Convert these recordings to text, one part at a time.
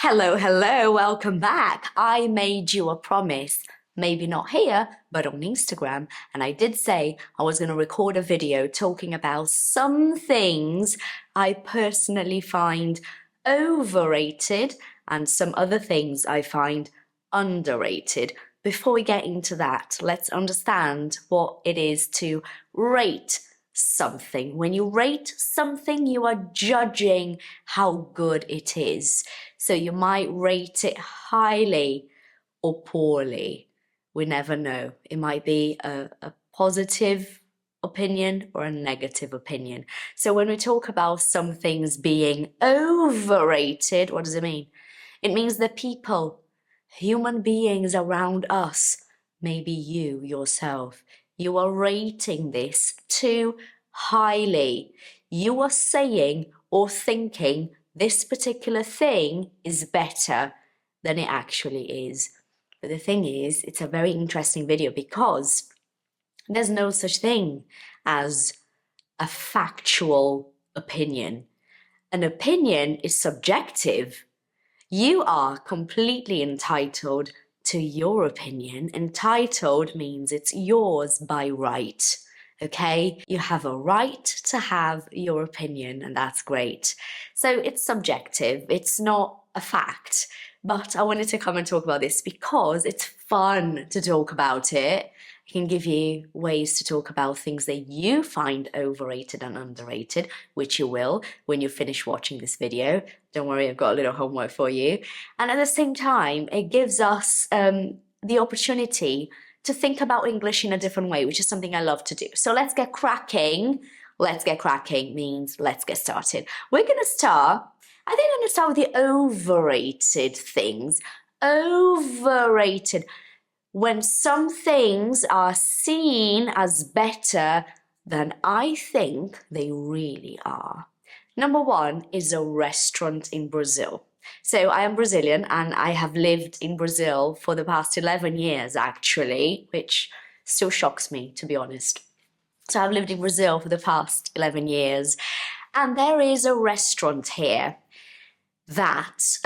Hello, hello, welcome back. I made you a promise, maybe not here, but on Instagram. And I did say I was going to record a video talking about some things I personally find overrated and some other things I find underrated. Before we get into that, let's understand what it is to rate something. When you rate something, you are judging how good it is. So you might rate it highly or poorly. We never know. It might be a positive opinion or a negative opinion. So when we talk about some things being overrated, what does it mean? It means that people, human beings around us, maybe you yourself, you are rating this too highly. You are saying or thinking this particular thing is better than it actually is. But the thing is, it's a very interesting video because there's no such thing as a factual opinion. An opinion is subjective. You are completely entitled to your opinion. Entitled means it's yours by right. Okay, you have a right to have your opinion, and that's great. So it's subjective, it's not a fact. But I wanted to come and talk about this because it's fun to talk about it. I can give you ways to talk about things that you find overrated and underrated, which you will when you finish watching this video. Don't worry, I've got a little homework for you. And at the same time, it gives us the opportunity to think about English in a different way, which is something I love to do. So let's get cracking. Let's get cracking means let's get started. We're going to start, I think I'm going to start with the overrated things. Overrated. When some things are seen as better than I think they really are. Number one is a restaurant in Brazil. So I am Brazilian and I have lived in Brazil for the past 11 years actually, which still shocks me, to be honest. So I've lived in Brazil for the past 11 years and there is a restaurant here that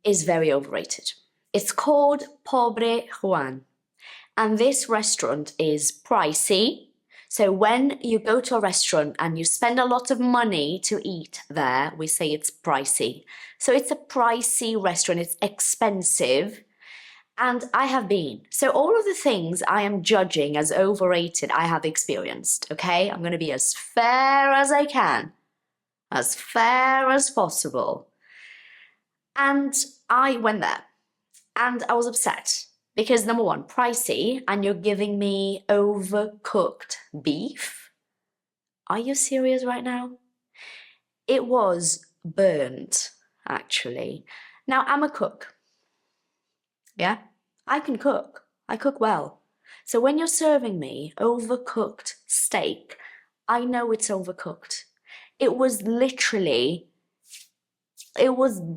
is very overrated. It's called Pobre Juan and this restaurant is pricey. So when you go to a restaurant and you spend a lot of money to eat there, we say it's pricey. So it's a pricey restaurant, it's expensive, and I have been. So all of the things I am judging as overrated, I have experienced, okay? I'm going to be as fair as I can, as fair as possible. And I went there, and I was upset. Because number one, pricey, and you're giving me overcooked beef? Are you serious right now? It was burnt, actually. Now, I'm a cook. Yeah? I can cook. I cook well. So when you're serving me overcooked steak, I know it's overcooked. It was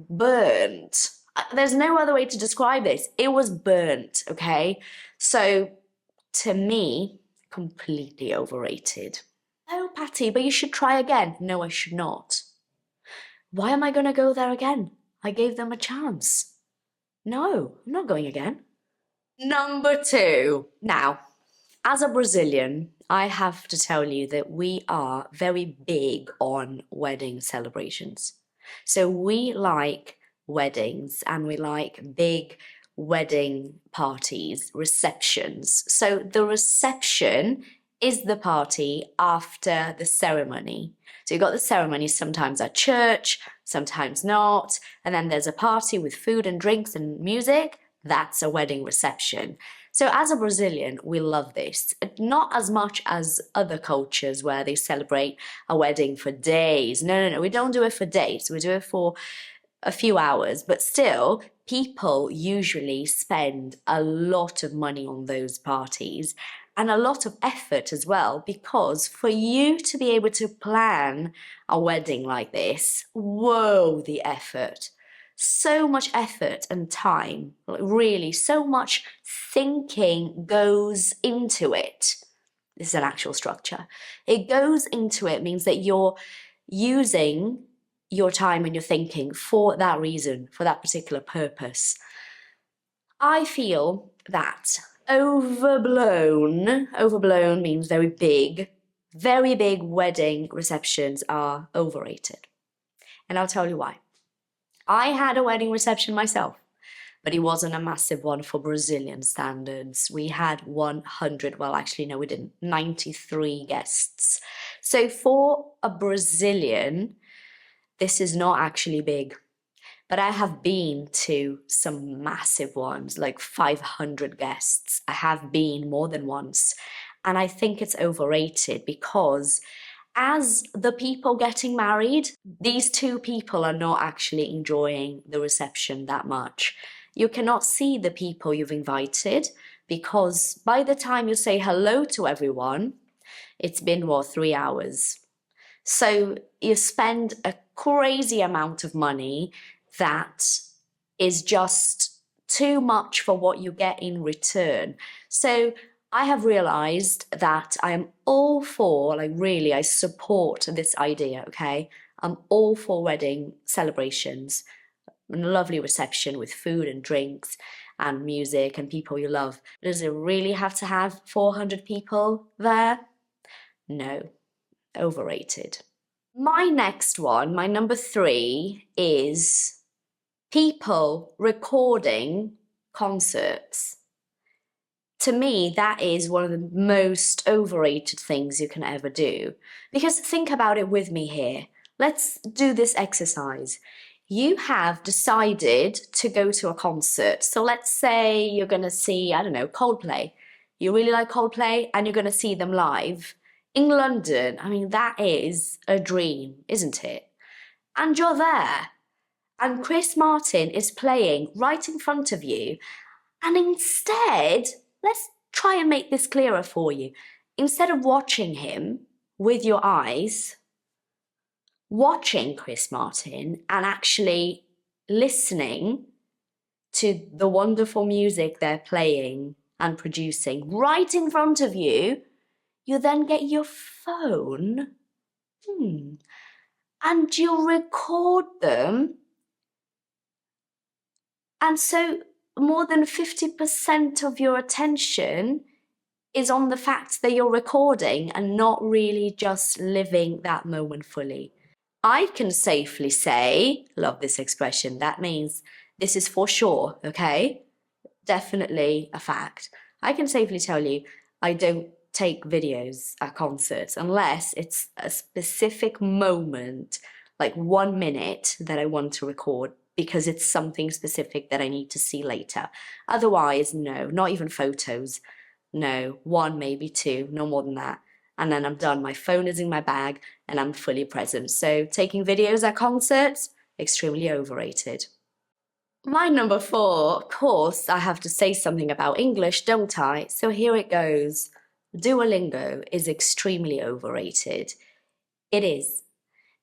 burnt. There's no other way to describe this. It was burnt, okay? So, to me, completely overrated. Oh, Patty, but you should try again. No, I should not. Why am I going to go there again? I gave them a chance. No, I'm not going again. Number two. Now, as a Brazilian, I have to tell you that we are very big on wedding celebrations. So we like weddings and we like big wedding parties, receptions. So the reception is the party after the ceremony. So you've got the ceremony sometimes at church, sometimes not, and then there's a party with food and drinks and music. That's a wedding reception. So as a Brazilian, we love this. Not as much as other cultures where they celebrate a wedding for days. No, we don't do it for days. We do it for a few hours, but still, people usually spend a lot of money on those parties and a lot of effort as well, because for you to be able to plan a wedding like this, whoa, the effort. So much effort and time, really, so much thinking goes into it. This is an actual structure. It goes into it means that you're using your time and your thinking for that reason, for that particular purpose. I feel that overblown means very big wedding receptions are overrated. And I'll tell you why. I had a wedding reception myself, but it wasn't a massive one for Brazilian standards. We had 100, well, actually, no, we didn't, 93 guests. So for a Brazilian, this is not actually big. But I have been to some massive ones, like 500 guests. I have been more than once. And I think it's overrated because as the people getting married, these two people are not actually enjoying the reception that much. You cannot see the people you've invited because by the time you say hello to everyone, it's been, 3 hours. So you spend a crazy amount of money that is just too much for what you get in return. So I have realized that I am all for, like really, I support this idea, okay? I'm all for wedding celebrations, a lovely reception with food and drinks and music and people you love. Does it really have to have 400 people there? No, overrated. My next one, my number 3, is people recording concerts. To me, that is one of the most overrated things you can ever do. Because think about it with me here. Let's do this exercise. You have decided to go to a concert. So let's say you're going to see, I don't know, Coldplay. You really like Coldplay and you're going to see them live in London. I mean, that is a dream, isn't it? And you're there. And Chris Martin is playing right in front of you. And instead, let's try and make this clearer for you. Instead of watching him with your eyes, watching Chris Martin and actually listening to the wonderful music they're playing and producing right in front of you, you then get your phone and you record them. And so more than 50% of your attention is on the fact that you're recording and not really just living that moment fully. I can safely say, love this expression, that means this is for sure, okay? Definitely a fact. I can safely tell you, I don't take videos at concerts unless it's a specific moment, like 1 minute that I want to record because it's something specific that I need to see later. Otherwise, no, not even photos. No, 1, maybe 2, no more than that. And then I'm done. My phone is in my bag and I'm fully present. So taking videos at concerts, extremely overrated. My number 4, of course, I have to say something about English, don't I? So here it goes. Duolingo is extremely overrated. It is.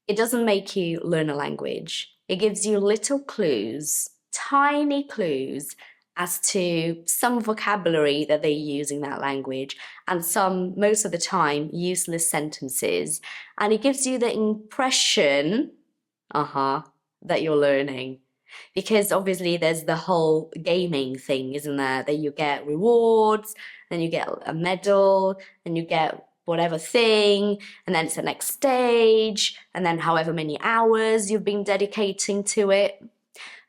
It doesn't make you learn a language. It gives you little clues, tiny clues, as to some vocabulary that they use in that language and some, most of the time, useless sentences. And it gives you the impression, that you're learning. Because obviously there's the whole gaming thing, isn't there? That you get rewards, then you get a medal, and you get whatever thing, and then it's the next stage, and then however many hours you've been dedicating to it.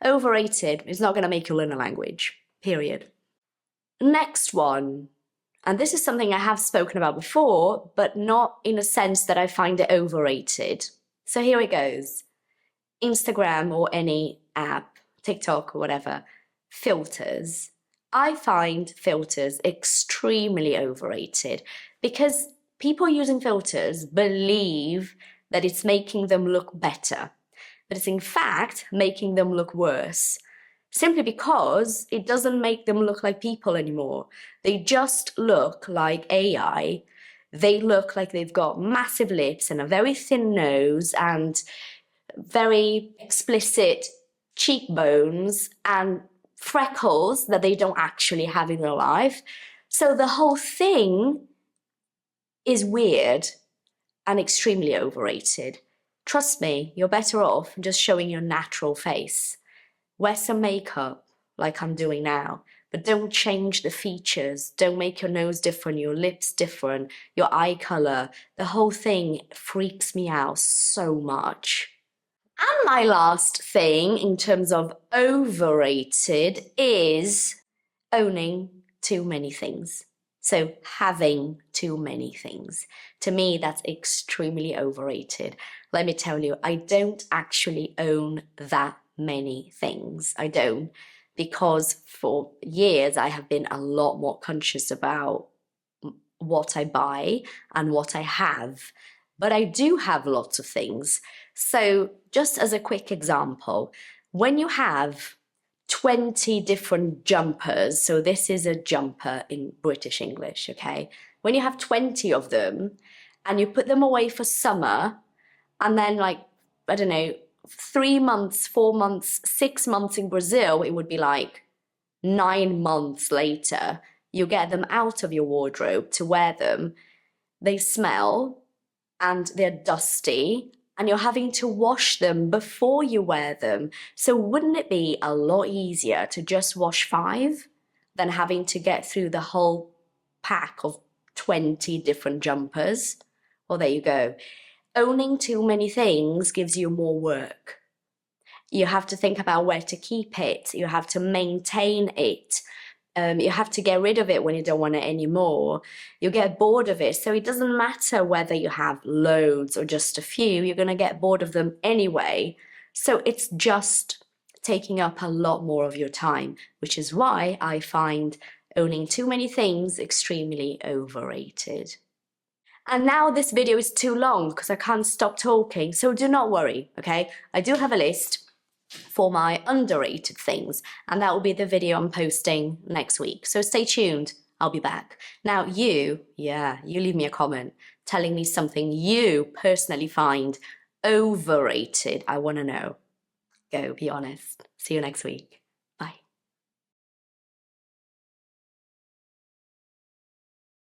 Overrated. It's not going to make you learn a language, period. Next one, and this is something I have spoken about before, but not in a sense that I find it overrated. So here it goes. Instagram or any app, TikTok or whatever, filters. I find filters extremely overrated because people using filters believe that it's making them look better, but it's in fact making them look worse, simply because it doesn't make them look like people anymore. They just look like AI. They look like they've got massive lips and a very thin nose and very explicit cheekbones and freckles that they don't actually have in real life. So the whole thing is weird and extremely overrated. Trust me, you're better off just showing your natural face. Wear some makeup, like I'm doing now, but don't change the features. Don't make your nose different, your lips different, your eye color. The whole thing freaks me out so much. And my last thing in terms of overrated is owning too many things. So having too many things. To me, that's extremely overrated. Let me tell you, I don't actually own that many things. I don't, because for years I have been a lot more conscious about what I buy and what I have. But I do have lots of things. So just as a quick example, when you have 20 different jumpers, so this is a jumper in British English, okay? When you have 20 of them and you put them away for summer, and then like, I don't know, 3 months, 4 months, 6 months in Brazil, it would be like 9 months later, you get them out of your wardrobe to wear them. They smell and they're dusty, and you're having to wash them before you wear them. So wouldn't it be a lot easier to just wash 5 than having to get through the whole pack of 20 different jumpers? Well, there you go. Owning too many things gives you more work. You have to think about where to keep it. You have to maintain it. You have to get rid of it when you don't want it anymore. You get bored of it. So it doesn't matter whether you have loads or just a few, you're going to get bored of them anyway. So it's just taking up a lot more of your time, which is why I find owning too many things extremely overrated. And now this video is too long because I can't stop talking. So do not worry, okay? I do have a list for my underrated things, and that will be the video I'm posting next week. So stay tuned, I'll be back. Now you leave me a comment telling me something you personally find overrated. I want to know. Go, be honest. See you next week.